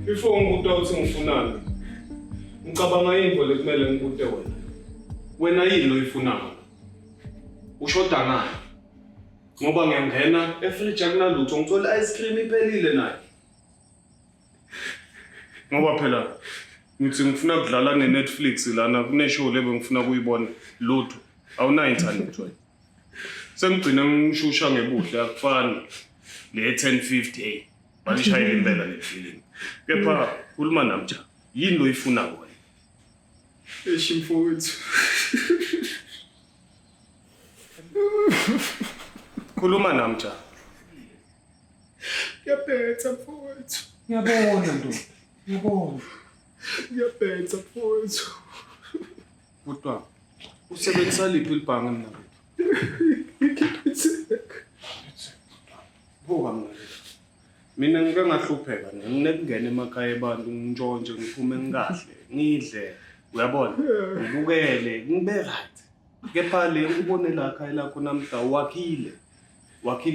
Before ngibuta ukuthi ngifunani. Ngicabanga into lekumele ngibute wena. Wena yini lo ifunanga? Ushoda ngani? Ngoba ngiyangena efridge akunalutho ngithola ice cream iphelile nayo. Ngoba phela ngithi ngifuna ukudlala neNetflix lana kuneshow lebe ngifuna kuyibona lutho. Awuna internet wena. Sengigcina ngishusha ngebuhle akufani le 1050 balishayela impela le film. Kepha khuluma namja. Yini lo ifuna wena? Mfowethu. Khuluma namja. Ngiyaphetha mfowethu. Ngiyabona nto. Ngiyabona. Ngiyaphetha mfowethu. Kodwa usebenzisa liphi libhange mina? Buka mina ngike ngahlupheka nginekungena emakhaya abantu ngintshontshe ngiphume ngikahle ngidle uyabona ngibukele ngibe right kepha le ubone la khaya lakho namhla wakhile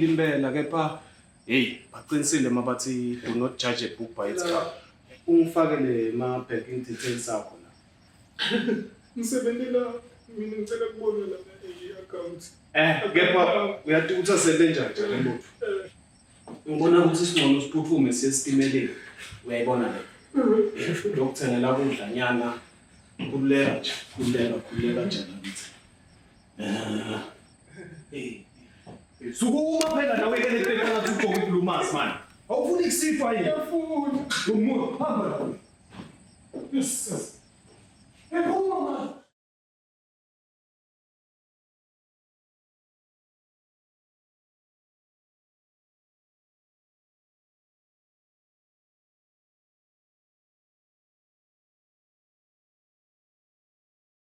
impela kepha hey baqinisile mabathi do not judge a book by its cover ungifakele ma banking details akho la Ngisebenzela mina ngicela kubona la i-account. Kepha uyathi ukuthi asebenza njani le muntu ngibona ukuthi singcono siphuthume siyestimeleni uyayibona le ukuthengela kudlanyana kuleka nje nakithi sukuma phela nawe ke le ngathi ugqoke blue mask man awufuni kusipha yini Ngiyafuna. umuntu hamba la Yes.